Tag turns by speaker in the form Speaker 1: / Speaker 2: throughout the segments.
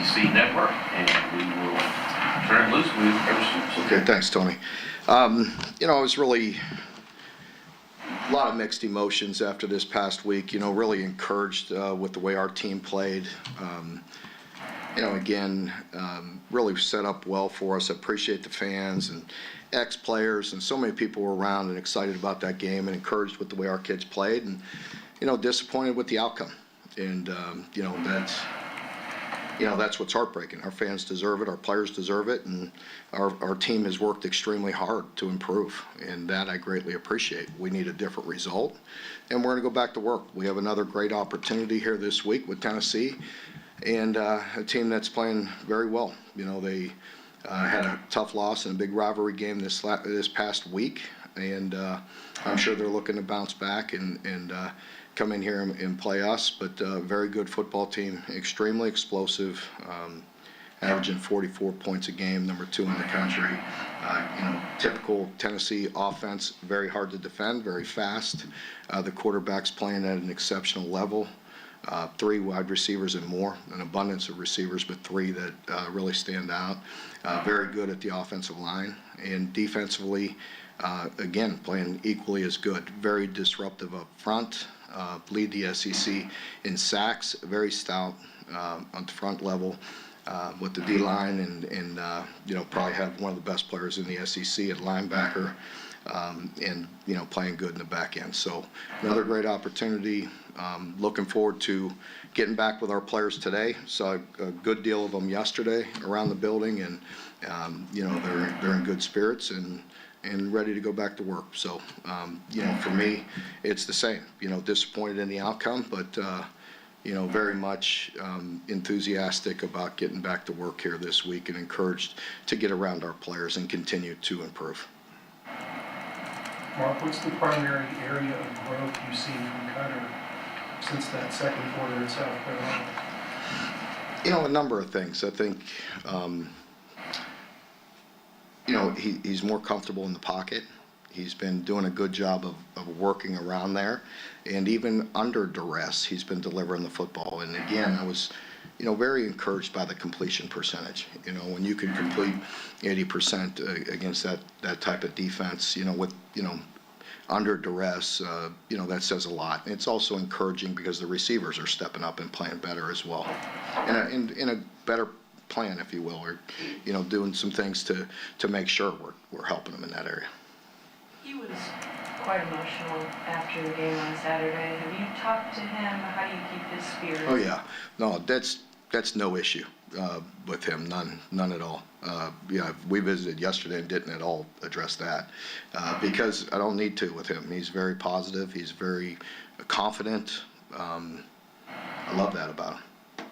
Speaker 1: SEC Network, and we will turn loose with Coach Stoops.
Speaker 2: Okay, thanks, Tony. It was really a lot of mixed emotions after this past week. Really encouraged with the way our team played. Really set up well for us. I appreciate the fans and ex-players, and so many people were around and excited about that game and encouraged with the way our kids played, and disappointed with the outcome. And that's what's heartbreaking. Our fans deserve it, our players deserve it, and our team has worked extremely hard to improve, and that I greatly appreciate. We need a different result, and we're going to go back to work. We have another great opportunity here this week with Tennessee, and a team that's playing very well. They had a tough loss in a big rivalry game this past week, and I'm sure they're looking to bounce back and come in here and play us. But very good football team, extremely explosive, averaging 44 points a game, number 2 in the country. Typical Tennessee offense, very hard to defend, very fast. The quarterback's playing at an exceptional level. 3 wide receivers and more, an abundance of receivers, but 3 that really stand out. Very good at the offensive line, and defensively, again, playing equally as good. Very disruptive up front, lead the SEC in sacks, very stout on the front level with the D-line, and probably have one of the best players in the SEC at linebacker, and playing good in the back end. So another great opportunity. Looking forward to getting back with our players today. Saw a good deal of them yesterday around the building, and they're in good spirits and ready to go back to work. So for me, it's the same. Disappointed in the outcome, but very much enthusiastic about getting back to work here this week, and encouraged to get around our players and continue to improve.
Speaker 3: Mark, what's the primary area of growth you've seen from Cutter since that second quarter in South Carolina?
Speaker 2: A number of things. I think, he's more comfortable in the pocket. He's been doing a good job of working around there. And even under duress, he's been delivering the football. And again, I was, very encouraged by the completion percentage. When you can complete 80% against that type of defense, with, under duress, that says a lot. And it's also encouraging because the receivers are stepping up and playing better as well. In a better plan, if you will, or, doing some things to make sure we're helping them in that area.
Speaker 4: He was quite emotional after the game on Saturday. Have you talked to him? How do you keep his spirits?
Speaker 2: Oh yeah, no, that's no issue with him, none at all. We visited yesterday and didn't at all address that because I don't need to with him. He's very positive. He's very confident. I love that about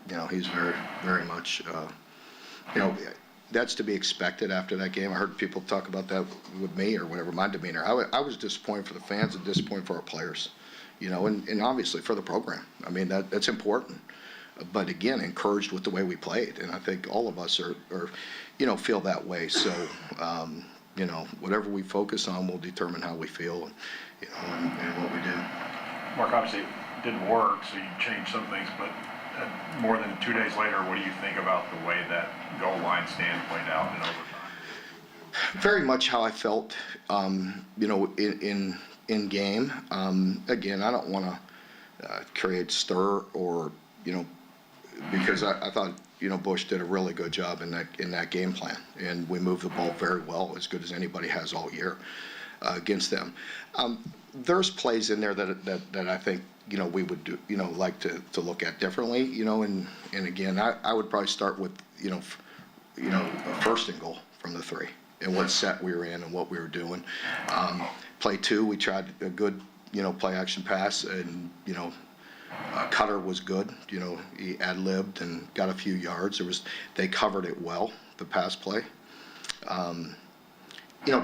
Speaker 2: him. He's very, very much. That's to be expected after that game. I heard people talk about that with me or whatever, my demeanor. I was disappointed for the fans and disappointed for our players, and obviously for the program. I mean, that's important. But again, encouraged with the way we played. And I think all of us are feel that way. So, whatever we focus on will determine how we feel, and what we do.
Speaker 5: Mark, obviously it didn't work, so you changed some things, but more than 2 days later, what do you think about the way that goal line stand played out in overtime?
Speaker 2: Very much how I felt, in game. Again, I don't want to create stir or, because I thought, Bush did a really good job in that game plan, and we moved the ball very well, as good as anybody has all year against them. There's plays in there that I think, we would do, like to look at differently, and again, I would probably start with, a first and goal from the 3 and what set we were in and what we were doing. Play 2, we tried a good, play action pass, and, Cutter was good. He ad-libbed and got a few yards. They covered it well, the pass play.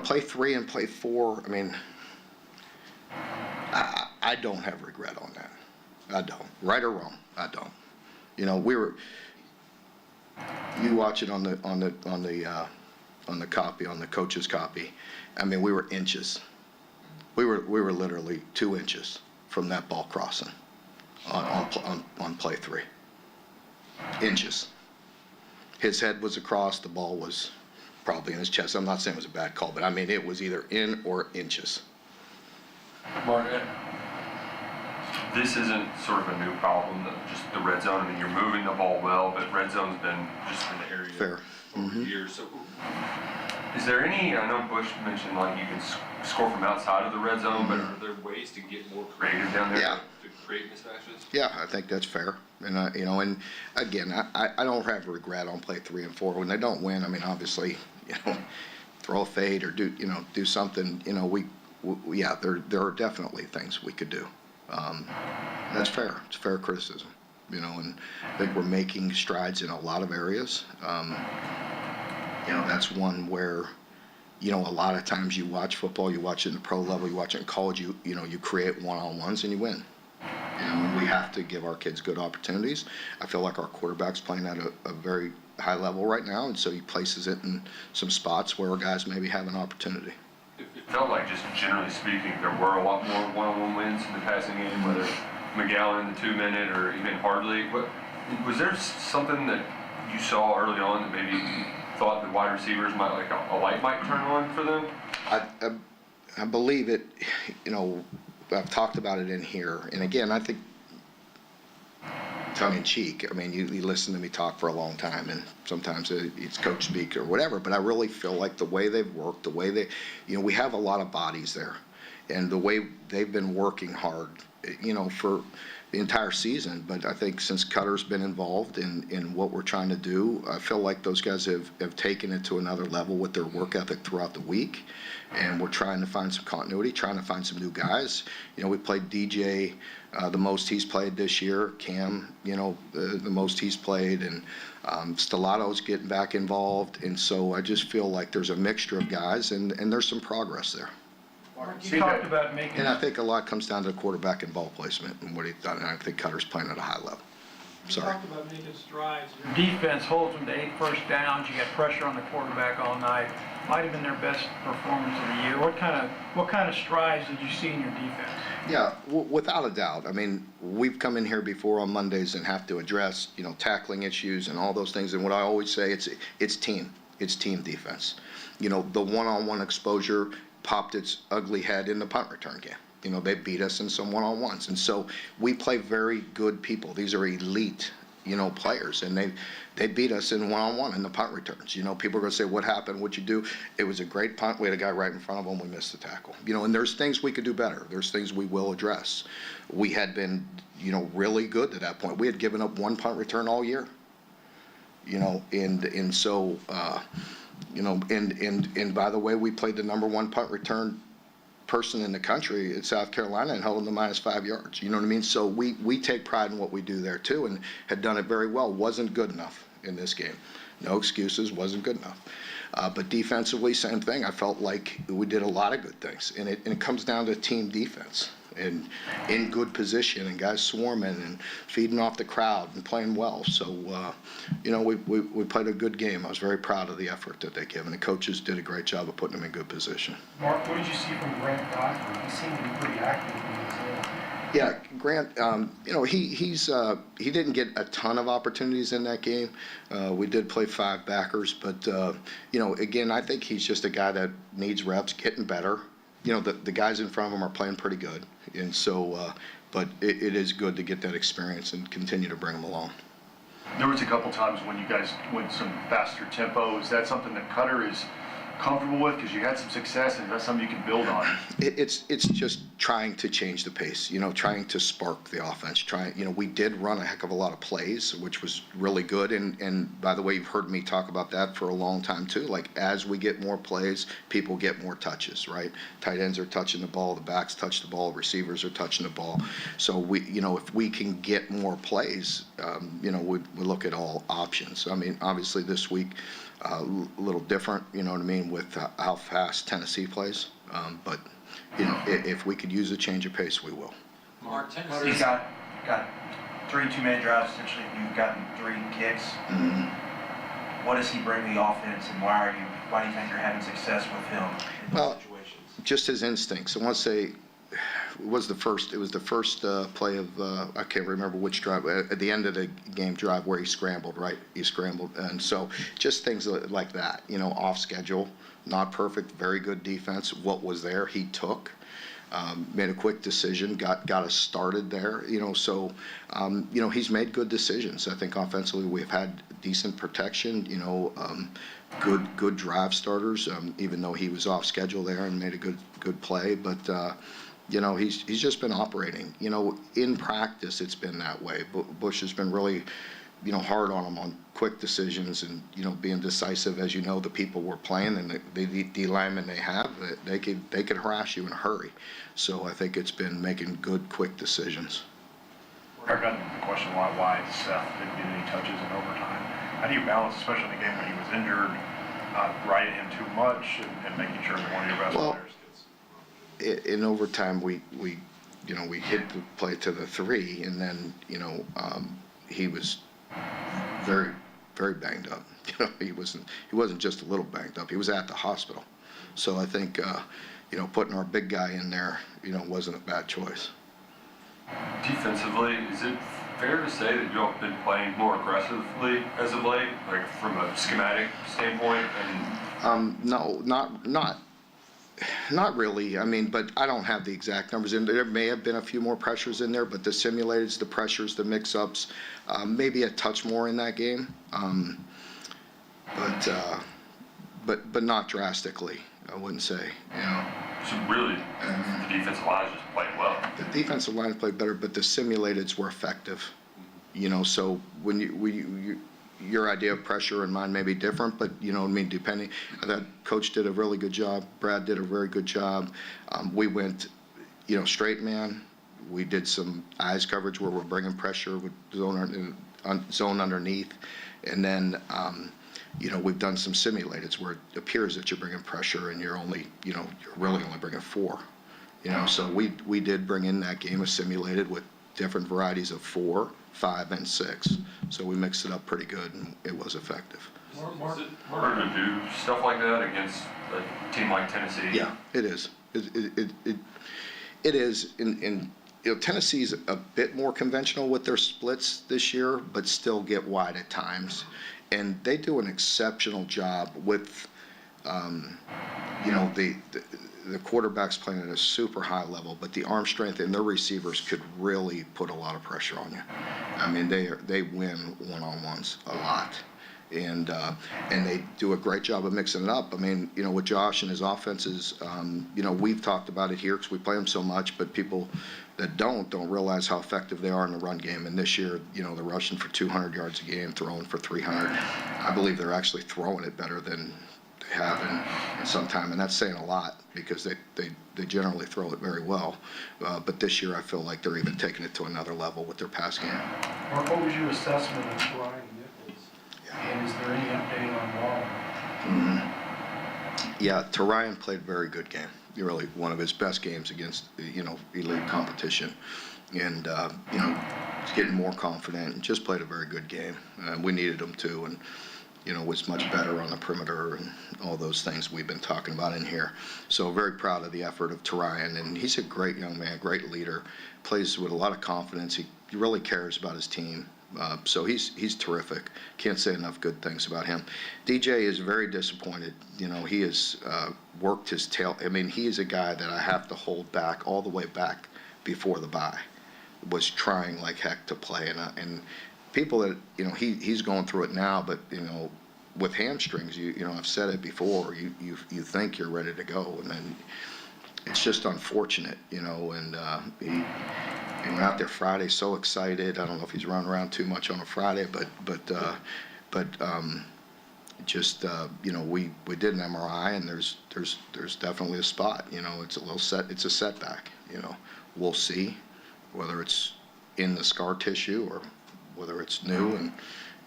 Speaker 2: Play 3 and play 4, I mean, I don't have regret on that. I don't. Right or wrong, I don't. You watch it on the copy, on the coach's copy. I mean, we were inches. We were literally 2 inches from that ball crossing on play 3. Inches. his head was across, the ball was probably in his chest. I'm not saying it was a bad call, but I mean, it was either in or inches.
Speaker 6: Mark, this isn't sort of a new problem, just the red zone. I mean, you're moving the ball well, but red zone's been just an area
Speaker 2: Fair.
Speaker 6: over the years. So, is there any? I know Bush mentioned like you can score from outside of the red zone, but are there ways to get more creative down there
Speaker 2: Yeah.
Speaker 6: to create mismatches?
Speaker 2: Yeah, I think that's fair. And, and again, I don't have regret on play 3 and 4. When they don't win, I mean, obviously, throw a fade or do something, yeah, there are definitely things we could do. That's fair. It's fair criticism, and I think we're making strides in a lot of areas. That's one where, a lot of times you watch football, you watch it in the pro level, you watch it in college, you create one-on-ones and you win. We have to give our kids good opportunities. I feel like our quarterback's playing at a very high level right now, and so he places it in some spots where guys maybe have an opportunity.
Speaker 6: It felt like, just generally speaking, there were a lot more one-on-one wins in the passing game, whether McGowan in the 2-minute or even Hardley. Was there something that you saw early on that maybe you thought the wide receivers might, like a light might turn on for them?
Speaker 2: I believe it, I've talked about it in here, and again, I think tongue-in-cheek, I mean, you listen to me talk for a long time, and sometimes it's coach speak or whatever, but I really feel like the way they've worked, the way they, we have a lot of bodies there, and the way they've been working hard, for the entire season, but I think since Cutter's been involved in what we're trying to do, I feel like those guys have taken it to another level with their work ethic throughout the week, and we're trying to find some continuity, trying to find some new guys. We played DJ the most he's played this year, Cam, the most he's played, and Stelato's getting back involved, and so I just feel like there's a mixture of guys, and there's some progress there.
Speaker 3: You talked about making.
Speaker 2: And I think a lot comes down to the quarterback and ball placement and what he's done, and I think Cutter's playing at a high level. Sorry.
Speaker 7: You talked about making strides.
Speaker 3: Your defense holds them to 8 first downs. You got pressure on the quarterback all night. Might have been their best performance of the year. What kind of strides did you see in your defense?
Speaker 2: Yeah, without a doubt. I mean, we've come in here before on Mondays and have to address, tackling issues and all those things. And what I always say, it's team defense. The one-on-one exposure popped its ugly head in the punt return game. They beat us in some one-on-ones. And so we play very good people. These are elite, players. And they beat us in one-on-one in the punt returns. People are going to say, what happened? What'd you do? It was a great punt. We had a guy right in front of him. We missed the tackle. And there's things we could do better. There's things we will address. We had been, really good to that point. We had given up 1 punt return all year. And so, and by the way, we played the number 1 punt return person in the country at South Carolina and held them to -5 yards. You know what I mean? So we take pride in what we do there too, and had done it very well. Wasn't good enough in this game. No excuses, wasn't good enough. But defensively, same thing. I felt like we did a lot of good things, and it comes down to team defense and in good position and guys swarming and feeding off the crowd and playing well. So, we played a good game. I was very proud of the effort that they gave, and the coaches did a great job of putting them in good position.
Speaker 3: Mark, what did you see from Grant Godfrey? He seemed to be pretty active in his
Speaker 2: Yeah, Grant, he didn't get a ton of opportunities in that game. We did play 5 backers, but, again, I think he's just a guy that needs reps, getting better. The guys in front of him are playing pretty good. And so, but it is good to get that experience and continue to bring them along.
Speaker 5: There was a couple times when you guys went some faster tempo. Is that something that Cutter is comfortable with, because you had some success, and that's something you can build on?
Speaker 2: It's just trying to change the pace, trying to spark the offense. We did run a heck of a lot of plays, which was really good. And by the way, you've heard me talk about that for a long time too. Like, as we get more plays, people get more touches, right? Tight ends are touching the ball, the backs touch the ball, receivers are touching the ball. So if we can get more plays, we look at all options. I mean, obviously this week, a little different, with how fast Tennessee plays. But, if we could use a change of pace, we will.
Speaker 8: Mark, Tennessee's got 3 2-minute drives, essentially. You've gotten 3 kicks.
Speaker 2: Mm-hmm.
Speaker 8: What does he bring to the offense, and why do you think you're having success with him in those situations?
Speaker 2: Just his instincts. I want to say, it was the first play of, I can't remember which drive, at the end of the game drive where he scrambled, right? He scrambled. And so just things like that, off schedule, not perfect, very good defense. What was there, he took. Made a quick decision, got us started there, so, he's made good decisions. I think offensively we've had decent protection, good drive starters, even though he was off schedule there and made a good play, but, he's just been operating. In practice, it's been that way. Bush has been really, hard on him on quick decisions and, being decisive. As the people we're playing and the D linemen they have, they could harass you in a hurry. So I think it's been making good, quick decisions.
Speaker 5: I got the question why Seth didn't get any touches in overtime. How do you balance, especially in the game when he was injured, not riding him too much and making sure that one of your best players gets?
Speaker 2: In overtime, we hit the play to the 3, and then he was very, very banged up. He wasn't just a little banged up. He was at the hospital. So I think putting our big guy in there wasn't a bad choice.
Speaker 6: Defensively, is it fair to say that you have been playing more aggressively as of late, like from a schematic standpoint?
Speaker 2: No, not really. I mean, but I don't have the exact numbers in there. There may have been a few more pressures in there, but the simulateds, the pressures, the mix-ups, maybe a touch more in that game, but not drastically. I wouldn't say.
Speaker 6: So really, the defensive line just played well.
Speaker 2: The defensive line played better, but the simulateds were effective. So when your idea of pressure and mine may be different, but depending. That coach did a really good job. Brad did a very good job. We went, straight man. We did some eyes coverage where we're bringing pressure with zone underneath, and then we've done some simulateds where it appears that you're bringing pressure and you're really only bringing 4. So we did bring in that game of simulated with different varieties of 4, 5, and 6. So we mixed it up pretty good, and it was effective.
Speaker 6: Is it harder to do stuff like that against a team like Tennessee?
Speaker 2: Yeah, it is. It is. In Tennessee's a bit more conventional with their splits this year, but still get wide at times, and they do an exceptional job with, the quarterbacks playing at a super high level, but the arm strength and their receivers could really put a lot of pressure on you. I mean, they win one-on-ones a lot, and they do a great job of mixing it up. I mean, with Josh and his offenses, we've talked about it here because we play them so much, but people that don't realize how effective they are in the run game. And this year, they're rushing for 200 yards a game, throwing for 300. I believe they're actually throwing it better than they have in some time, and that's saying a lot because they generally throw it very well. But this year, I feel like they're even taking it to another level with their pass game.
Speaker 7: Mark, what was your assessment of Ryan Nichols? And is there any update on Waller?
Speaker 2: Yeah, Ryan played a very good game. Really one of his best games against, elite competition. And, he's getting more confident and just played a very good game. We needed him to, and, was much better on the perimeter and all those things we've been talking about in here. So very proud of the effort of Ryan, and he's a great young man, great leader, plays with a lot of confidence. He really cares about his team. So he's terrific. Can't say enough good things about him. DJ is very disappointed. He has worked his tail. I mean, he is a guy that I have to hold back all the way back before the bye. Was trying like heck to play, and people that he's going through it now, but with hamstrings, I've said it before. You think you're ready to go, and then it's just unfortunate, and he went out there Friday so excited. I don't know if he's running around too much on a Friday, but we did an MRI, and there's definitely a spot. It's a setback. We'll see whether it's in the scar tissue or whether it's new,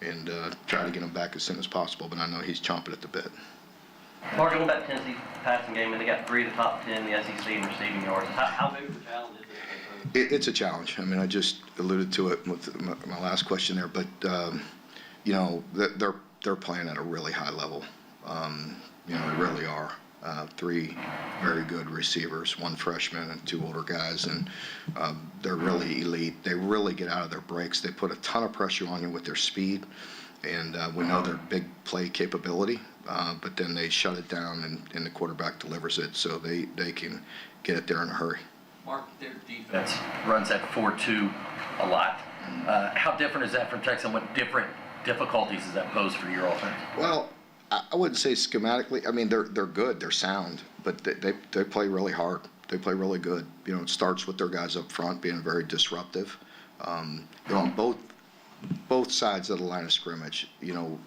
Speaker 2: and try to get him back as soon as possible. But I know he's chomping at the bit.
Speaker 9: Mark, looking at Tennessee's passing game, and they got 3 of the top 10 in the SEC in receiving yards. How big of a challenge is it?
Speaker 2: It's a challenge. I mean, I just alluded to it with my last question there, but they're playing at a really high level. They really are, three very good receivers, one freshman and two older guys, and they're really elite. They really get out of their breaks. They put a ton of pressure on you with their speed, and we know their big play capability, but then they shut it down and the quarterback delivers it, so they can get it there in a hurry.
Speaker 10: Mark, their defense runs at 4-2 a lot. How different is that from Texas, and what different difficulties does that pose for your offense?
Speaker 2: Well, I wouldn't say schematically. I mean, they're good, they're sound, but they play really hard. They play really good. You know, it starts with their guys up front being very disruptive. You know, on both sides of the line of scrimmage, you know,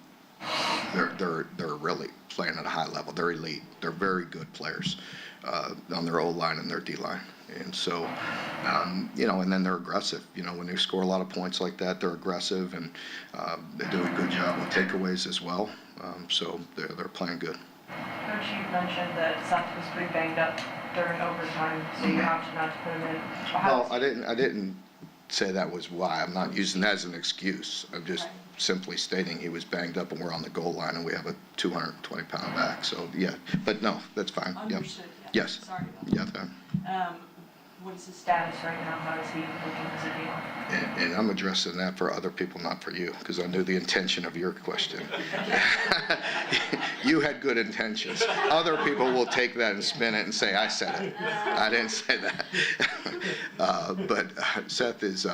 Speaker 2: they're really playing at a high level. They're elite. They're very good players on their O line and their D line. And so, you know, and then they're aggressive. You know, when they score a lot of points like that, they're aggressive, and they do a good job with takeaways as well. So they're playing good.
Speaker 4: Coach, you mentioned that Seth was pretty banged up during overtime, so you opted not to put him in.
Speaker 2: Well, I didn't say that was why. I'm not using that as an excuse. I'm just simply stating he was banged up, and we're on the goal line, and we have a 220-pound back. So yeah, but no, that's fine.
Speaker 4: Understood.
Speaker 2: Yep.
Speaker 4: Yeah.
Speaker 2: Yes.
Speaker 4: Sorry about that.
Speaker 2: Yeah.
Speaker 4: What is his status right now? How is he looking as a deal?
Speaker 2: And I'm addressing that for other people, not for you, because I knew the intention of your question. You had good intentions. Other people will take that and spin it and say, I said it. I didn't say that. But Seth is,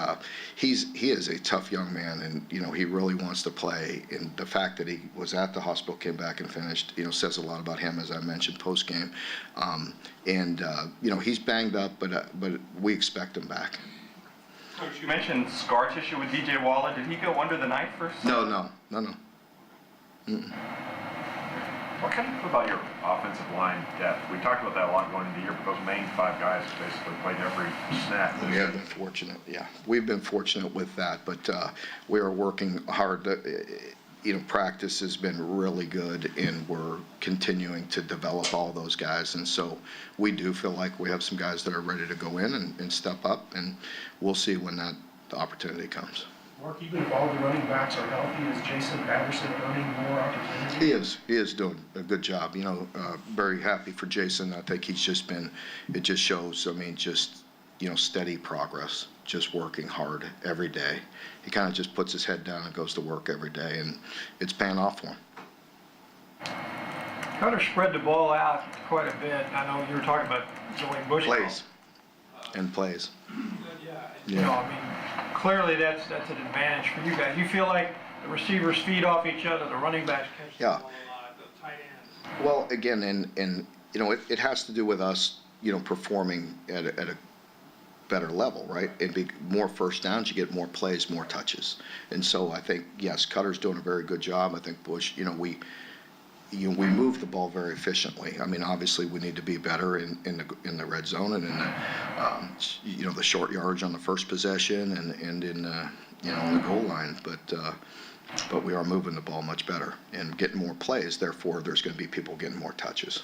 Speaker 2: he is a tough young man, and, you know, he really wants to play. And the fact that he was at the hospital, came back and finished, you know, says a lot about him, as I mentioned post-game. You know, he's banged up, but we expect him back.
Speaker 5: Coach, you mentioned scar tissue with DJ Waller. Did he go under the knife first?
Speaker 2: No. Mm-mm.
Speaker 5: What can you feel about your offensive line depth? We talked about that a lot going into the year, but those main five guys basically played every snap.
Speaker 2: We have been fortunate, yeah. We've been fortunate with that, but we are working hard. You know, practice has been really good, and we're continuing to develop all those guys. And so we do feel like we have some guys that are ready to go in and step up, and we'll see when that opportunity comes.
Speaker 7: Mark, even if all the running backs are healthy, is Jason Patterson earning more opportunity?
Speaker 2: He is doing a good job. You know, very happy for Jason. I think he's just been, it just shows, I mean, just, you know, steady progress, just working hard every day. He kind of just puts his head down and goes to work every day, and it's paying off for him.
Speaker 3: Cutter spread the ball out quite a bit. I know you were talking about Zoe Bush.
Speaker 2: Plays. And plays.
Speaker 3: You know, I mean, clearly that's an advantage for you guys. You feel like the receivers feed off each other, the running backs catch the ball a lot, the tight ends.
Speaker 2: Well, again, and you know, it has to do with us, you know, performing at a better level, right? It'd be more first downs, you get more plays, more touches. And so I think, yes, Cutter's doing a very good job. I think Bush, you know, we move the ball very efficiently. I mean, obviously we need to be better in the red zone and in the, you know, the short yards on the first possession and in, you know, on the goal line. But we are moving the ball much better and getting more plays. Therefore, there's going to be people getting more touches.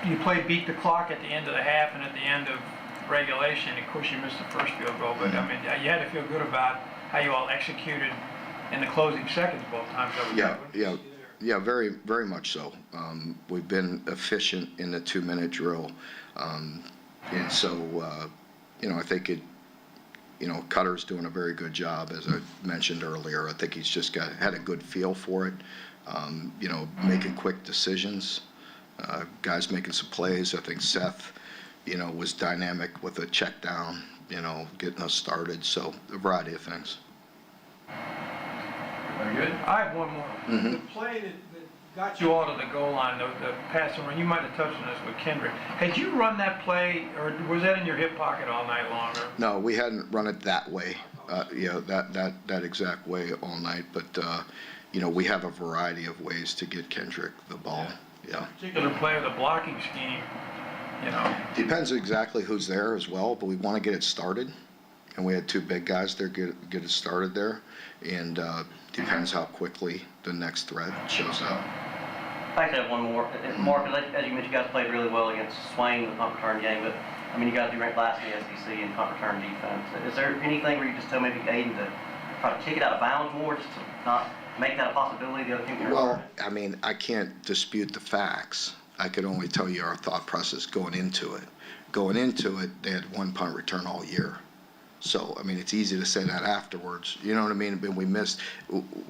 Speaker 3: You played beat the clock at the end of the half and at the end of regulation. Of course, you missed the first field goal, but I mean, you had to feel good about how you all executed in the closing seconds both times.
Speaker 2: Yeah, very, very much so. We've been efficient in the 2-minute drill, and so you know, I think you know, Cutter's doing a very good job, as I mentioned earlier. I think he's just had a good feel for it. You know, making quick decisions. Guys making some plays. I think Seth, you know, was dynamic with a check down, you know, getting us started. So a variety of things.
Speaker 3: Very good. I have one more.
Speaker 2: Mm-hmm.
Speaker 3: The play that got you all to the goal line, the passing run, you might have touched on this with Kendrick. Had you run that play, or was that in your hip pocket all night long? Or?
Speaker 2: No, we hadn't run it that way, you know, that exact way all night. But, you know, we have a variety of ways to get Kendrick the ball. Yeah.
Speaker 3: Particular play of the blocking scheme, you know.
Speaker 2: Depends exactly who's there as well, but we want to get it started. And we had two big guys there get it started there. And depends how quickly the next threat shows up.
Speaker 9: I actually have one more. Mark, as you mentioned, you guys played really well against Swain in the punt return game, but I mean, you guys do rank last in the SEC in punt return defense. Is there anything where you just tell maybe Aiden to try to kick it out of bounds more, just to not make that a possibility the other team can?
Speaker 2: Well, I mean, I can't dispute the facts. I could only tell you our thought process going into it. Going into it, they had one punt return all year. So, I mean, it's easy to say that afterwards. You know what I mean? But we missed,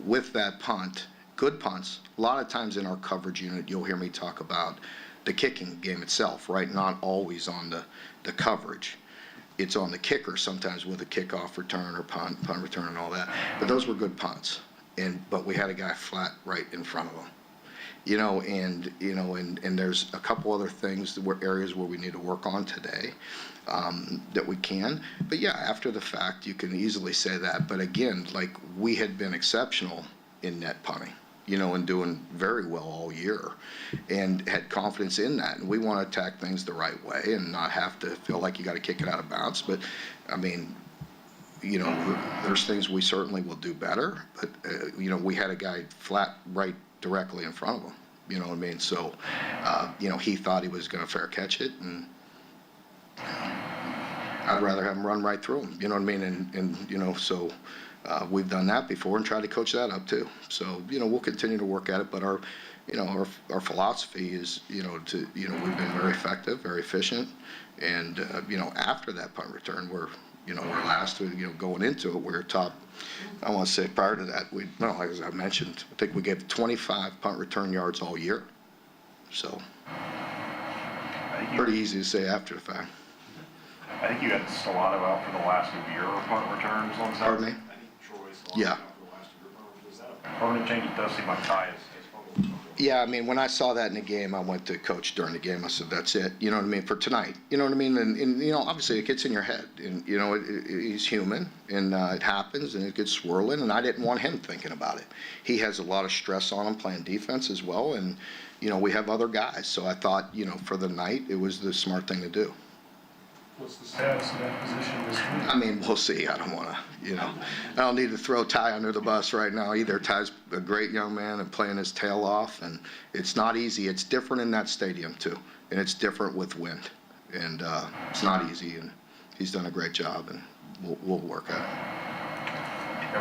Speaker 2: with that punt, good punts, a lot of times in our coverage unit, you'll hear me talk about the kicking game itself, right? Not always on the coverage. It's on the kicker sometimes with a kickoff return or punt return and all that. But those were good punts. But we had a guy flat right in front of him. And there's a couple other things areas where we need to work on today that we can. But yeah, after the fact, you can easily say that. But again, like, we had been exceptional in net punting, and doing very well all year, and had confidence in that. And we want to attack things the right way and not have to feel like you got to kick it out of bounds. But I mean, there's things we certainly will do better. But we had a guy flat right directly in front of him. You know what I mean? So, he thought he was going to fair catch it, and I'd rather have him run right through him. You know what I mean? So we've done that before and tried to coach that up too. So, we'll continue to work at it, but our philosophy is, we've been very effective, very efficient, and after that punt return, we're last, going into it, we're top. I want to say prior to that, as I mentioned, I think we gave 25 punt return yards all year. So, pretty easy to say after the fact.
Speaker 5: I think you had Stellato out for the last of your punt returns on Saturday.
Speaker 2: Pardon me?
Speaker 5: I think Troy Stellato
Speaker 2: Yeah.
Speaker 5: out for the last of your punts. Is that a permanent change? It does seem like Ty is fumbled.
Speaker 2: Yeah, I mean, when I saw that in the game, I went to coach during the game. I said, that's it. You know what I mean? For tonight. You know what I mean? And obviously it gets in your head. And, he's human. And it happens. And it gets swirling. And I didn't want him thinking about it. He has a lot of stress on him playing defense as well. And, we have other guys. So I thought, for the night, it was the smart thing to do.
Speaker 7: What's the status of that position this week?
Speaker 2: I mean, we'll see. I don't want to, I don't need to throw Ty under the bus right now either. Ty's a great young man and playing his tail off, and it's not easy. It's different in that stadium too, and it's different with wind, and it's not easy. And he's done a great job, and we'll work at it.